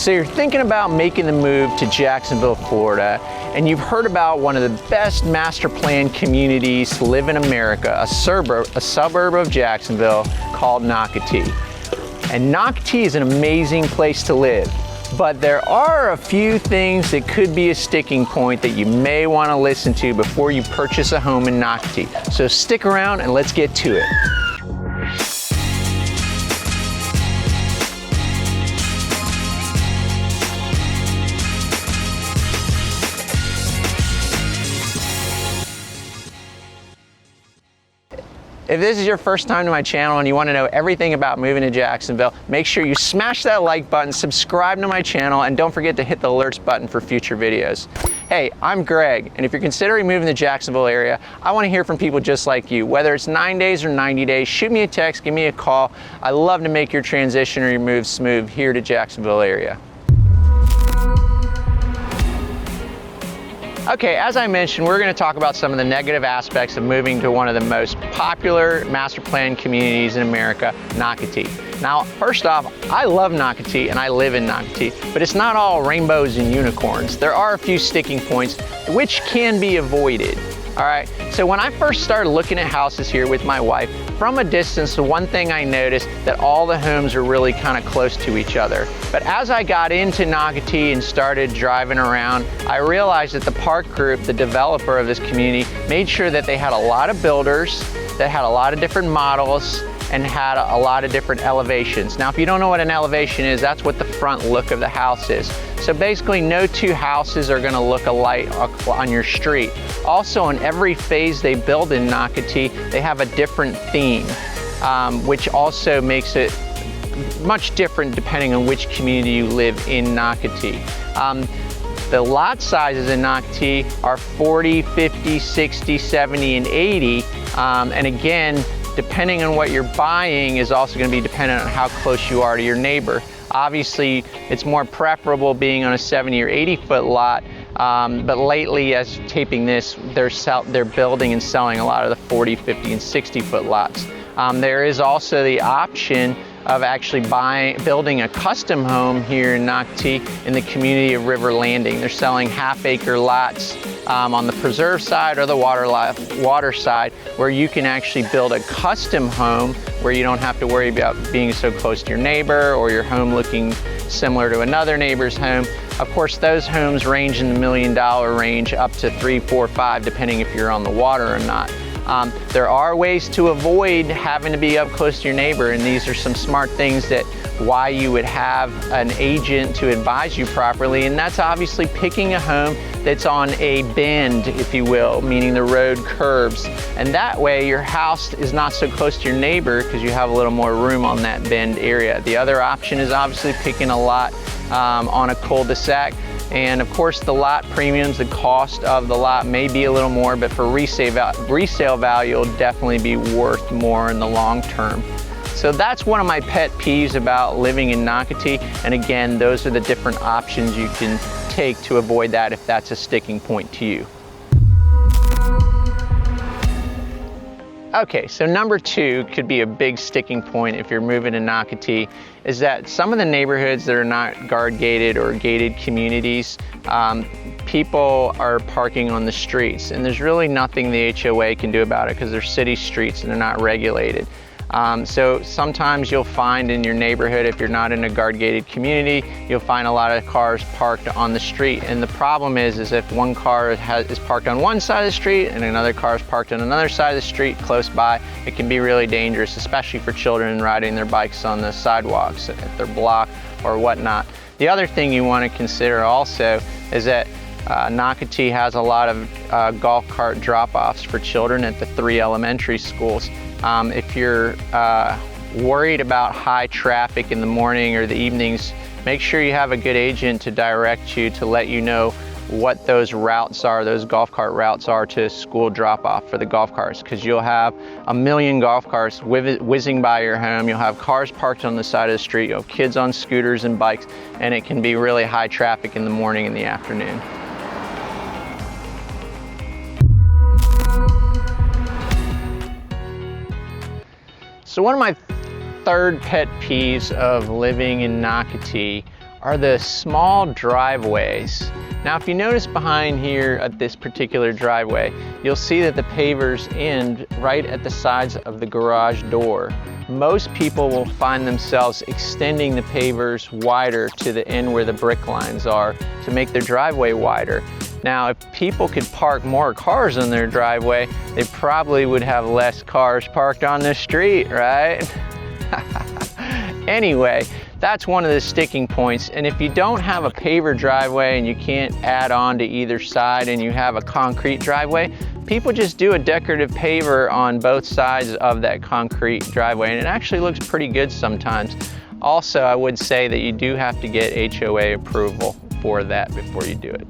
So you're thinking about making the move to Jacksonville, Florida, and you've heard about one of the best master plan communities to live in America, a suburb of Jacksonville called Nocatee. And Nocatee is an amazing place to live, but there are a few things that could be a sticking point that you may want to listen to before you purchase a home in Nocatee. So stick around and let's get to it. If this is your first time to my channel and you want to know everything about moving to Jacksonville, make sure you smash that like button, subscribe to my channel, and don't forget to hit the alerts button for future videos. Hey, I'm Greg, and if you're considering moving to the Jacksonville area, I want to hear from people just like you. Whether it's 9 days or 90 days, shoot me a text, give me a call. I love to make your transition or your move smooth here to Jacksonville area. Okay, as I mentioned, we're going to talk about some of the negative aspects of moving to one of the most popular master plan communities in America, Nocatee. Now, first off, I love Nocatee and I live in Nocatee, but it's not all rainbows and unicorns. There are a few sticking points which can be avoided. All right, so when I first started looking at houses here with my wife, from a distance, the one thing I noticed that all the homes are really kind of close to each other. But as I got into Nocatee and started driving around, I realized that the park group, the developer of this community, made sure that they had a lot of builders, that had a lot of different models, and had a lot of different elevations. Now, if you don't know what an elevation is, that's what the front look of the house is. So basically, no two houses are gonna look alike on your street. Also, in every phase they build in Nocatee, they have a different theme, which also makes it much different depending on which community you live in Nocatee. The lot sizes in Nocatee are 40, 50, 60, 70, and 80. And again, depending on what you're buying is also going to be dependent on how close you are to your neighbor. Obviously, it's more preferable being on a 70 or 80 foot lot, but lately, as taping this, they're building and selling a lot of the 40, 50, and 60 foot lots. There is also the option of actually building a custom home here in Nocatee in the community of River Landing. They're selling half-acre lots on the preserve side or the water side, where you can actually build a custom home where you don't have to worry about being so close to your neighbor or your home looking similar to another neighbor's home. Of course, those homes range in the $1 million range up to 3, 4, 5, depending if you're on the water or not. There are ways to avoid having to be up close to your neighbor, and these are some smart things that why you would have an agent to advise you properly, and that's obviously picking a home that's on a bend, if you will, meaning the road curves. And that way your house is not so close to your neighbor because you have a little more room on that bend area. The other option is obviously picking a lot on a cul-de-sac. And of course, the lot premiums, the cost of the lot may be a little more, but for resale value, it'll definitely be worth more in the long term. So that's one of my pet peeves about living in Nocatee. And again, those are the different options you can take to avoid that if that's a sticking point to you. Okay, so number 2 could be a big sticking point if you're moving to Nocatee, is that some of the neighborhoods that are not guard gated or gated communities, people are parking on the streets, and there's really nothing the HOA can do about it because they're city streets and they're not regulated. So sometimes you'll find in your neighborhood, if you're not in a guard gated community, you'll find a lot of cars parked on the street. And the problem is if one car is parked on one side of the street and another car is parked on another side of the street close by, it can be really dangerous, especially for children riding their bikes on the sidewalks at their block or whatnot. The other thing you want to consider also is that Nocatee has a lot of golf cart drop-offs for children at the 3 elementary schools. If you're worried about high traffic in the morning or the evenings, make sure you have a good agent to direct you to let you know what those routes are, those golf cart routes are to school drop-off for the golf carts, because you'll have a million golf carts whizzing by your home. You'll have cars parked on the side of the street. You'll have kids on scooters and bikes, and it can be really high traffic in the morning and the afternoon. So one of my third pet peeves of living in Nocatee are the small driveways. Now, if you notice behind here at this particular driveway, you'll see that the pavers end right at the sides of the garage door. Most people will find themselves extending the pavers wider to the end where the brick lines are to make their driveway wider. Now, if people could park more cars in their driveway, they probably would have less cars parked on the street, right? Anyway, that's one of the sticking points. And if you don't have a paver driveway and you can't add on to either side and you have a concrete driveway, people just do a decorative paver on both sides of that concrete driveway, and it actually looks pretty good sometimes. Also, I would say that you do have to get HOA approval for that before you do it.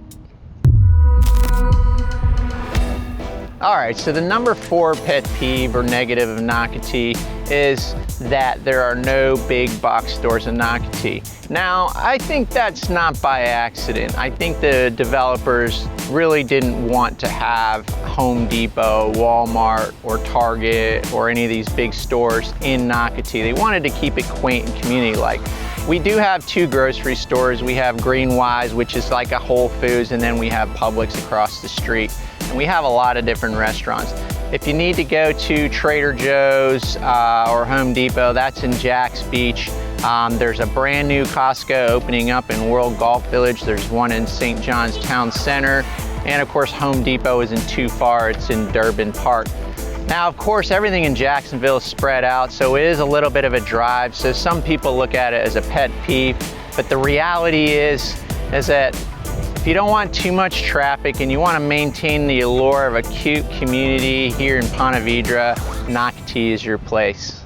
All right, so the number 4 pet peeve or negative of Nocatee is that there are no big box stores in Nocatee. Now, I think that's not by accident. I think the developers really didn't want to have Home Depot, Walmart, or Target, or any of these big stores in Nocatee. They wanted to keep it quaint and community-like. We do have 2 grocery stores. We have Greenwise, which is like a Whole Foods, and then we have Publix across the street. And we have a lot of different restaurants. If you need to go to Trader Joe's or Home Depot, that's in Jacks Beach. There's a brand new Costco opening up in World Golf Village. There's one in St. John's Town Center. And of course, Home Depot isn't too far. It's in Durbin Park. Now, of course, everything in Jacksonville is spread out, so it is a little bit of a drive. So some people look at it as a pet peeve, but the reality is that if you don't want too much traffic and you want to maintain the allure of a cute community here in Ponte Vedra, Nocatee is your place.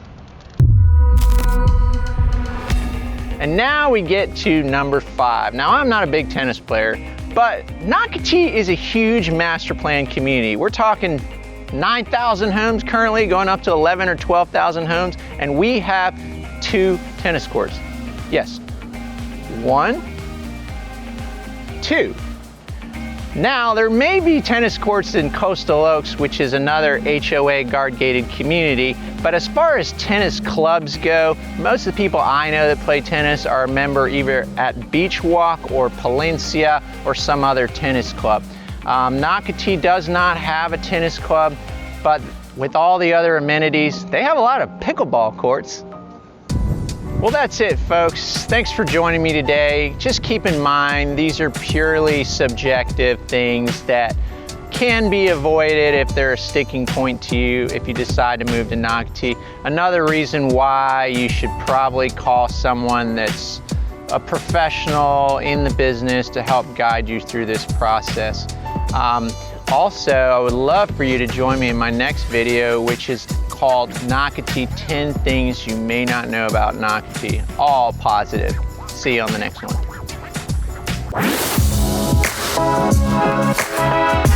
And now we get to number 5. Now, I'm not a big tennis player, but Nocatee is a huge master plan community. We're talking 9,000 homes currently, going up to 11 or 12,000 homes, and we have 2 tennis courts. Yes, 1, 2. Now, there may be tennis courts in Coastal Oaks, which is another HOA guard-gated community, but as far as tennis clubs go, most of the people I know that play tennis are a member either at Beach Walk or Palencia or some other tennis club. Nocatee does not have a tennis club, but with all the other amenities, they have a lot of pickleball courts. Well, that's it, folks. Thanks for joining me today. Just keep in mind, these are purely subjective things that can be avoided if they're a sticking point to you if you decide to move to Nocatee. Another reason why you should probably call someone that's a professional in the business to help guide you through this process. Also, I would love for you to join me in my next video, which is called Nocatee 10 Things You May Not Know About Nocatee. All positive. See you on the next one.